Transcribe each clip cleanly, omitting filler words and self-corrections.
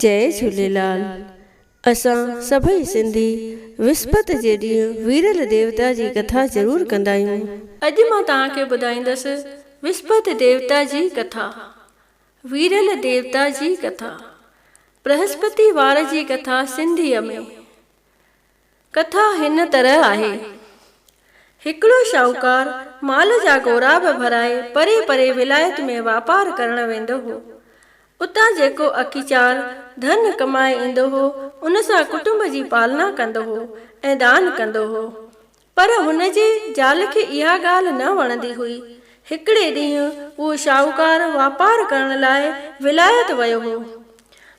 जय झूलेलाल। असां सभई सिंधी विस्पत जे ॾींहुं वीरल देवता जी कथा ज़रूरु कंदा आहियूं। अॼु मां तव्हांखे ॿुधाईंदसि विस्पत देवता जी कथा। वीरल देवता जी कथा। बृहस्पति वार जी कथा सिंधीअ में। कथा हिन तरह आहे। हिकिड़ो शाहूकार माल जा गोराब भराए परे परे विलायत में वापार करण वेंदो हो। उतां जेको अखीचार धन कमाए ईंदो हो उन सां कुटुंब जी पालना कंदो हो ऐं दान कंदो हो। पर हुन जे ज़ाल खे इहा ॻाल्हि न वणंदी हुई। हिकिड़े ॾींहुं उहो शाहूकार वापार करण लाइ विलायत वियो हो।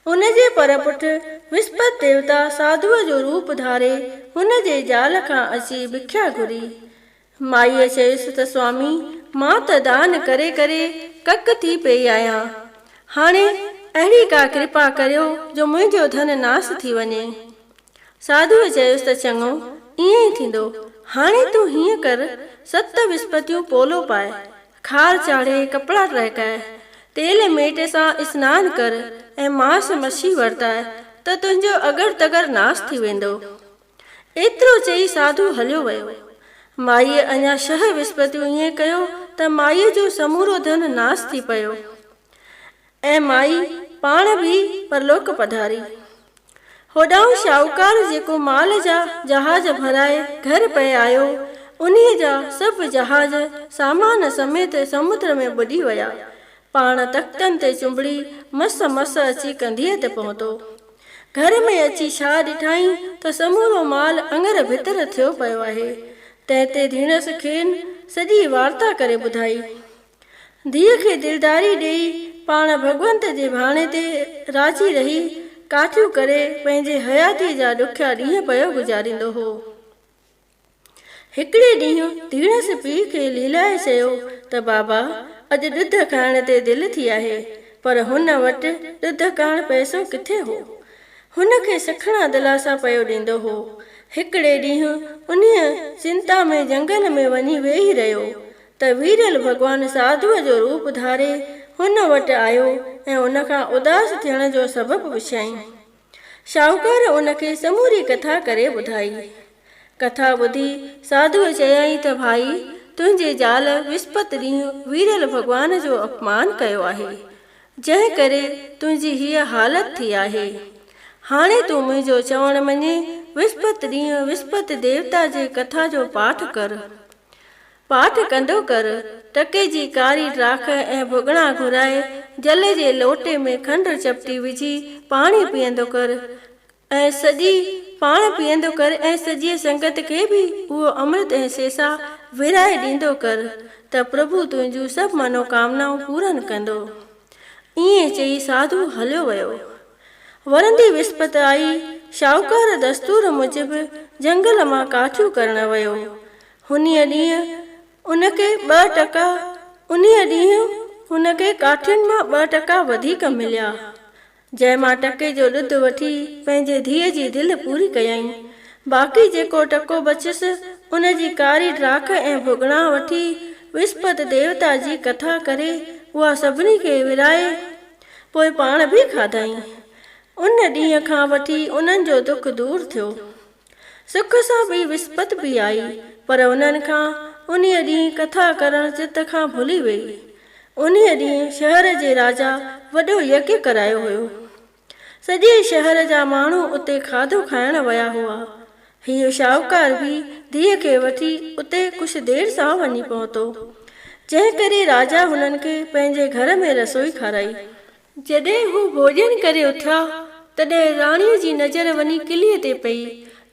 हुन जे परपुठ विस्पत देवता साधुअ जो रूप धारे हुन जे ज़ाल खां अची भिख्या घुरी। माईअ चयुसि त स्वामी, मां त दान करे करे कक थी पई आहियां। हाणे अहिड़ी का कृपा करियो जो मुंहिंजो धन नास थी वञे। साधुअ चयुसि त चङो, ईअं ई थींदो। हाणे तूं हीअं कर, 7 विस्पतियूं पोलो पाए, खार चाढ़े कपिड़ा टहिकाए, तेल मेट सां सनानु कर ऐं मांस मछी वरताए त तुंहिंजो अगर तगर नास थी वेंदो। एतिरो चई साधु हलियो वियो। माईअ अञा 6 विस्पतियूं ईअं कयो त माईअ जो समूरो धन नास थी पियो ऐं माई पाण बि परलोक पधारी। होॾां शाहूकार जेको माल जा जहाज भराए घर पे आयो, उन्हीअ जा सभु जहाज सामान समेत समुद्र में बुॾी विया। पाण तख़्तनि ते चुंबड़ी मस मस अची कंधीअ ते पहुतो। घर में अची छा ॾिठाई त समूरो माल अङर भितर थियो पियो आहे। तंहिं ते धीणस खेनि सॼी वार्ता करे ॿुधाई। धीअ खे दिलदारी ॾेई पाण भगवंत जे भाणे ते राजी रही काठियूं करे पंहिंजे हयाती जा ॾुखिया ॾींहं पियो गुज़ारींदो हो। हिकिड़े ॾींहुं धीणस पीउ खे लीलाए चयो त बाबा, अॼु ॾुध खाइण ते दिलि थी आहे, पर हुन वटि ॾुध करण पैसो किथे हो। हुन खे सखणा दिलासा पियो ॾींदो हो। हिकिड़े ॾींहुं उन्हीअ चिंता में जंगल में वञी वेही रहियो त वीरल भॻवानु साधुअ जो रूप धारे हुन वटि आयो ऐं उन खां उदास थियण जो सबबु पुछियईं। शाहूकार उन खे समूरी कथा करे ॿुधाई। कथा ॿुधी साधुअ चयाईं त भाई, तुंहिंजे ज़ाल विस्पत ॾींहुं वीरल भॻवान जो अपमान कयो आहे, जंहिं करे तुंहिंजी हीअ हालत थी आहे। हाणे तूं मुंहिंजो चवण मञे विस्पत ॾींहुं विस्पत देवता जे कथा जो पाठ कर। पाठ कंदो कर, टके जी कारी ड्राख ऐं भुॻड़ा घुराए जल जे लोटे में खंडु चपटी विझी पाणी पीअंदो कर ऐं सॼी संगत खे बि उहो अमृत ऐं सेसा विराए ॾींदो कर त प्रभु तुंहिंजूं सभु मनोकामनाऊं पूरन कंदो। ईअं चई साधु हलियो वियो। वरंदी विस्पत आई। शाहूकार दस्तूर मूजिबि जंगल मां काठियूं करण वियो। उन्हीअ ॾींहुं हुनखे काठियुनि मां 2 टका वधीक मिलिया, जंहिं मां टके जो ॾुध वठी पंहिंजे धीअ जी दिलि पूरी कयईं। बाक़ी जेको टको बचियसि उन जी कारी ड्राख ऐं भुॻड़ा वठी विस्पत देवता जी कथा करे उहा सभिनी खे विराए पोइ पाण बि खाधाई। उन ॾींहं खां वठी उन्हनि जो दुख दूर थियो। सुख सां बि विस्पत बि आई, पर उन्हनि खां उन्हीअ ॾींहुं कथा करण चित खां भुली वई। उन्हीअ ॾींहुं शहर जे राजा वॾो यज्ञ करायो हुयो। सॼे शहर जा माण्हू उते खाधो खाइण विया हुआ। हीअ शाहूकार बि धीअ खे वठी उते कुझु देरि सां वञी पहुतो, जंहिं करे राजा हुननि खे पंहिंजे घर में रसोई खाराई। जॾहिं हू भोॼन करे उथिया तॾहिं राणीअ जी नज़र वञी किलीअ ते पई,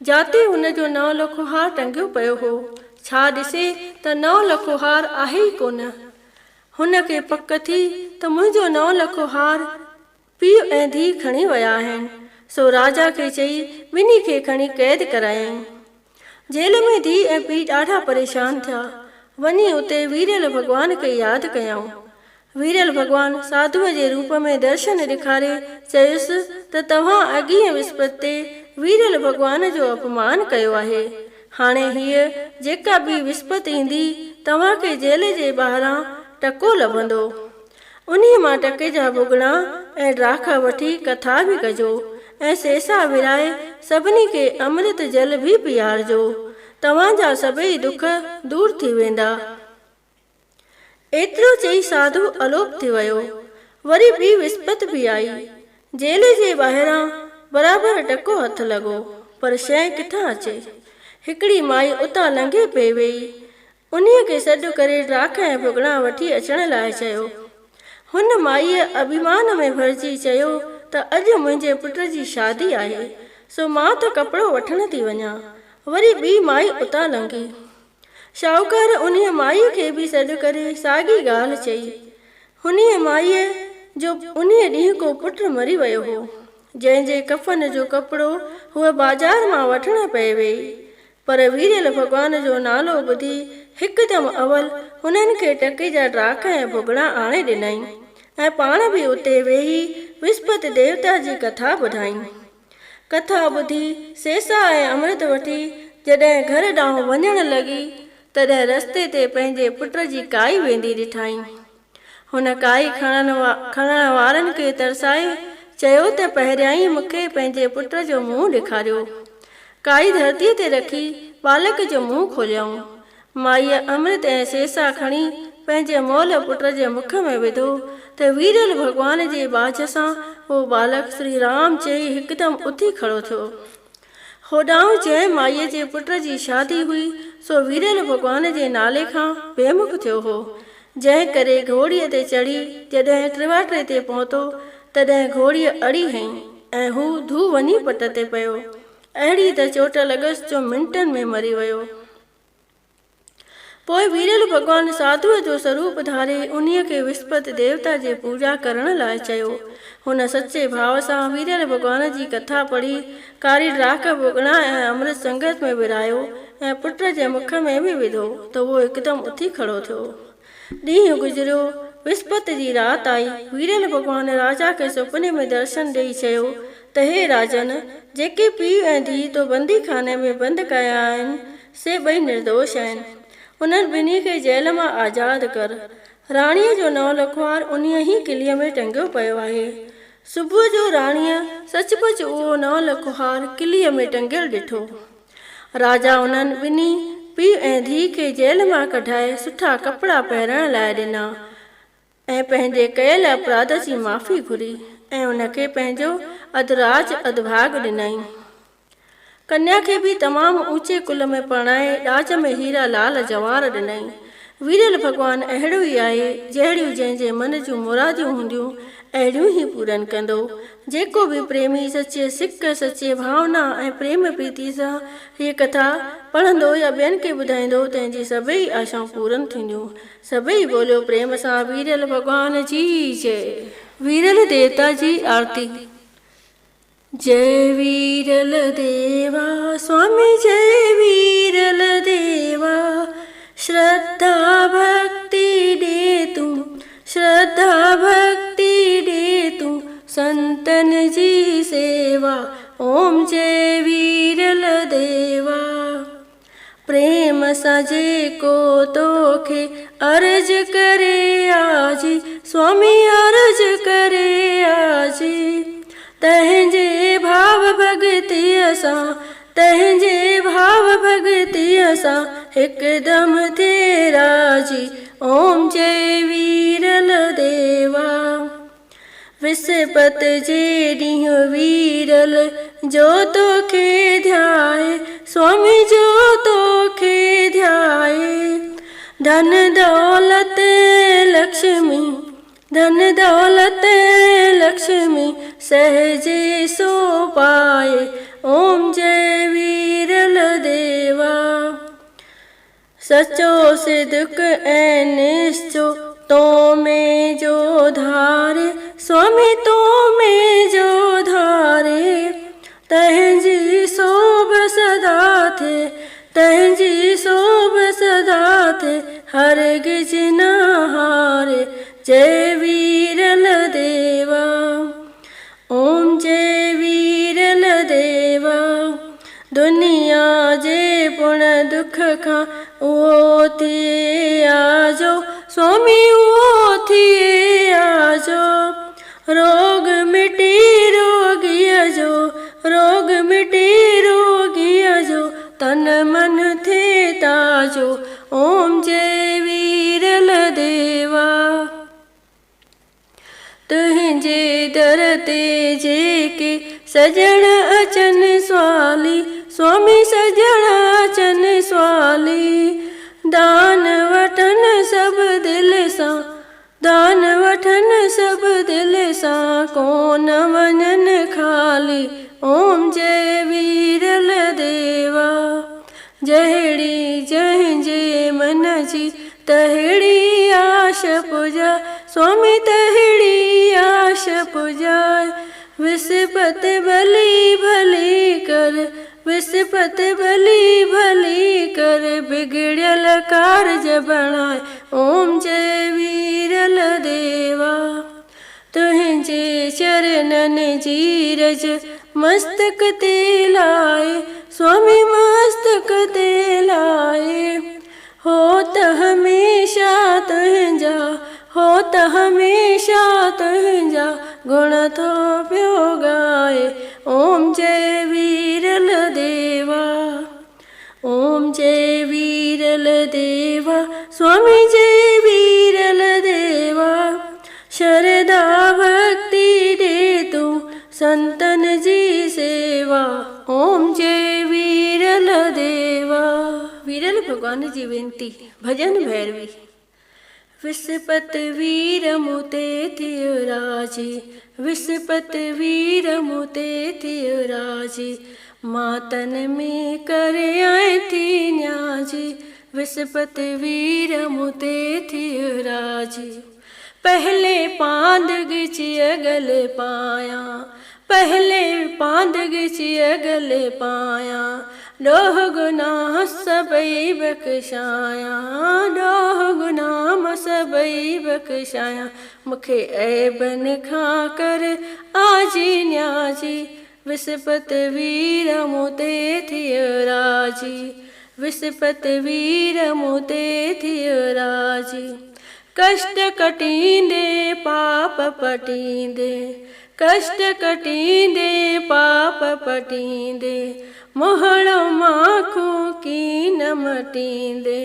जाते हुन जो 9 लखो हार टंगियो पियो हो। छा ॾिसे त 9 लखो हार आहे ई कोन। हुन खे पक थी त मुंहिंजो 9 लखो हार पीउ ऐं धीउ खणी विया आहिनि। सो राजा खे चई ॿिन्ही खे खणी क़ैद करायईं। जेल में धीउ ऐं पीउ ॾाढा परेशान थिया। वञी उते वीरल भॻवान खे यादि कयऊं। वीरल भॻवान साधुअ जे रूप में दर्शन ॾेखारे चयुसि त तव्हां अॻीअ विस्पत ते वीरल भॻवान जो अपमान कयो आहे। हाणे हीअ जेका बि विस्पत ईंदी तव्हांखे जेल जे ॿाहिरां टको लभंदो। उन्हीअ मां टके जा भुॻड़ा ऐं ड्राख वठी कथा बि कजो ऐं सेसा विराए सभिनी खे अमृत जल बि पीआरजो। तव्हांजा सभई दुख दूर थी वेंदा। एतिरो चई साधु अलोप थी वियो। वरी ॿी विस्पति बि आई। जेल जे ॿाहिरां बराबरि टको हथ लॻो, पर शइ किथां अचे। हिकिड़ी माई उतां लंघे पई वेई। उन्हीअ खे सॾु करे ड्राख ऐं भुॻड़ा वठी अचण लाइ चयो। हुन माईअ अभिमान में भरिजी चयो त अॼु मुंहिंजे पुट जी शादी आहे, सो मां त कपिड़ो वठण थी वञा। वरी ॿी माई उतां लंघी। शाहूकार उन्हीअ माईअ खे बि सॾु करे साॻी ॻाल्हि चई। हुनीअ माईअ जो उन्हीअ ॾींहं को पुटु मरी वियो हो, जंहिंजे कफ़न जो कपिड़ो हूअ बाज़ार मां वठण पए वेई। पर वीरल भॻवान जो नालो ॿुधी हिकदमि अवल हुननि खे टके जा ड्राख ऐं भुॻड़ा आणे ॾिनई ऐं पाण बि उते वेही विस्पति देवता जी कथा ॿुधाई। कथा ॿुधी सेसा ऐं अमृत वठी जॾहिं घर ॾांहुं वञण लॻी, तॾहिं रस्ते ते पंहिंजे पुट जी काई वेंदी ॾिठाई। हुन काई खणण वारनि खे तरसाए चयो त पहिरियां ई मूंखे पंहिंजे पुट जो मुंहुं ॾेखारियो। काई धरतीअ ते रखी बालक जो मुंहुं खोलियऊं। माईअ अमृत ऐं सेसा खणी पंहिंजे मोल पुट जे मुख में विधो त वीरल भॻवान जे बाझ सां उहो बालक श्री राम चई हिकदमि उथी खड़ो थियो। होॾां जंहिं माईअ जे पुट जी शादी हुई, सो वीरल भॻवान जे नाले खां बेमुख थियो हो। जंहिं करे घोड़ीअ ते चढ़ी जॾहिं टिवाटे ते पहुतो, तॾहिं घोड़ीअ अड़ी हईं ऐं हू धू वञी पट ते पियो। अहिड़ी त चोट लॻसि जो मिंटनि में मरी वियो। पोइ वीरल भॻवान साधुअ जो स्वरूप धारे उन्हीअ खे विस्पति देवता जे पूजा करण लाइ चयो। हुन सचे भाव सां वीरल भॻवान जी कथा पढ़ी कारी ड्राख भुॻड़ा ऐं अमृत संगत में विरायो ऐं पुट जे मुख में बि विधो त उहो हिकदमि उथी खड़ो थियो। ॾींहुं गुज़रियो। विस्पति जी राति आई। वीरल भॻवान राजा खे सुपिने में दर्शन ॾेई चयो त हे राजन, जेके पीउ ऐं धीउ तो बंदी खाने में बंदि कया आहिनि, से ॿई निर्दोष आहिनि। उन्हनि ॿिन्ही खे जेल मां आज़ादु कर। राणीअ जो नौ लखवार उन्हीअ ई किलीअ में टंगियो पियो आहे। सुबुह जो राणीअ सचुपचु उहो नौ लखवार किलीअ में टंगियल ॾिठो। राजा उन्हनि ॿिन्ही पीउ ऐं धीउ खे जेल मां कढाए सुठा कपिड़ा पहिरण लाइ ॾिना ऐं पंहिंजे कयल अपराध जी माफ़ी घुरी ऐं उनखे पंहिंजो अधराज अधभाग ॾिनई। कन्या खे बि तमामु ऊचे कुल में परणाए ॾाज में हीरा लाल जवार ॾिनई। वीरल भॻवान अहिड़ो ई आहे, जहिड़ियूं जंहिंजे मन जूं मुरादियूं हूंदियूं अहिड़ियूं ई पूरन कंदो। जेको बि प्रेमी सचे सिक, सचे भावना ऐं प्रेम प्रीति सां हीअ कथा पढ़ंदो या ॿियनि खे ॿुधाईंदो, तंहिंजी सभई आशाऊं पूरन थींदियूं। सभई बोलियो प्रेम सां वीरल भॻवान जी जय। वीरल देवता जी आरती। जय वीरल देवा स्वामी, जय वीरल देवा। श्रद्धा भक्ति दे तू, श्रद्धा भक्ति दे तू, संतन जी सेवा। ओम जय वीरल देवा। प्रेम सां जेको तोखे अर्ज करे आजी, स्वामी अर्ज करे आजी। तंहिंजे भाव भगतीअ सां, तंहिंजे भाव भगतीअ सां हिकदमि थिए राजी। ओम जय वीरल देवा। विस्पति जे ॾींहुं वीरल जो तोखे ध्याए, स्वामी जो तोखे ध्याए। धन दौलत लक्ष्मी, धन दौलत लक्ष्मी सहजे सो पाए। ओम जय वीरल देवा। सचो सिद्क ऐं निश्चो तो में जो धारे, स्वामी तो में जो धारे। तंहिंजी शोभ सदा थे, तंहिंजी शोभ सदा थे, हरगिज न हारे। जय वीरल देवा। ओम जय वीरल देवा। दुनिया जे पुण दुख खां उहो थिए आजो, स्वामी उहो थिए आजो। रोग जेके सजण अचन स्वाली, स्वामी सजण अचन स्वाली। दान वठन सब दिल सां, दान वठन सब दिल सां, कोन वञन खाली। ओम जय वीरल देवा, जहिड़ी जंहिंजे मन जी तहिड़ी आश पुजा, स्वामी तहिड़ी आश पुजाए। विस्पति भली भली कर, विस्पति भली भली कर, बिगड़ियल कारज बणाए। ओम जय वीरल देवा, तुंहिंजे चरणन जी रज मस्तक ते लाए, स्वामी मस्तक ते लाए। हो त हमेशा तुंहिंजा, हो त हमेशा तुंहिंजा, गुण थो पियो गाए। ओम जय वीरल देवा, ओम जय वीरल देवा, स्वामी जय वीरल देवा। शरदा भक्ति दे तू संतन जी सेवा। ओम जय वीरल देवा। वीरल भगवान जी वेनती। भजन भैरवी। विस्पत वीर मुते थियो राजी, विस्पत वीर मुते थियो राजी। मातन में करे आए थी न्याजी, विस्पत वीर मुते थियो राजी। पहले पांद गिचिय गले पाया, पहले पांद गिचिय गले पाया। डोह गुनाह सबई बख्शाया, डोह गुनाह सबई बख्शाया। मुखे ऐबन खां कर आजी न्याजी, विस्पत वीर मुते थियो राजी, विस्पत वीर मुते थियो राजी। कष्ट कटींदे पाप पटींदे, कष्ट कटींदे पाप पटींदे। मोहड़ो माखों की न मटींदे,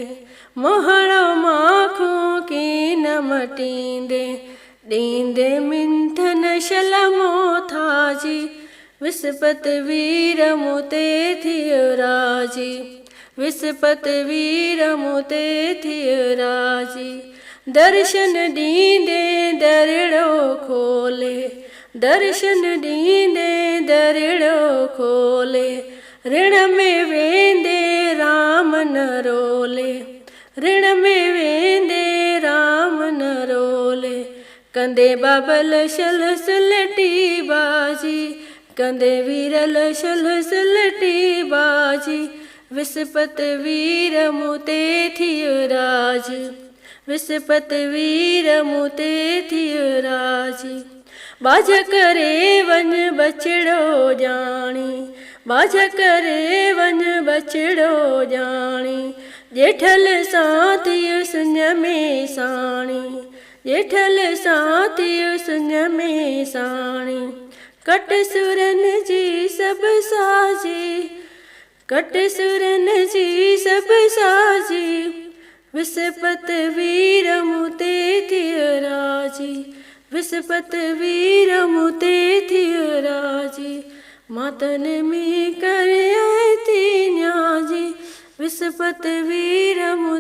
मोहड़ो माखों की न मटींदे। ॾींदे मिंथन शलमो थाजी, विस्पत वीर मुते थियो राजी, विस्पत वीर मुते थियो राजी। दर्शन ॾींदे दरिड़ो खोले, दर्शन ॾींदे दरिड़ो खोले। ऋण में वेंदे राम न रोले, ऋण में वेंदे राम न रोले। कंदे बाबल शल सुलटी बाजी, कंदे वीरल शल सुलटी बाजी। विस्पत वीर मुते थियो राजी, विस्पत वीर मुते थियो राजी। बाज करे वन बछड़ो जानी, बाज करे वन बछड़ो जानी। जेठल साथियो सुन में साणी, जेठल साथियो सुन में साणी। कट सुरन जी सब साजी, कट सुरन जी सब साजी। विस्पत वीर मुते थियो राजी, विस्पत वीर मुते थियो राजी। मातन में करे आए थी न्याजी, विस्पत वीर मुते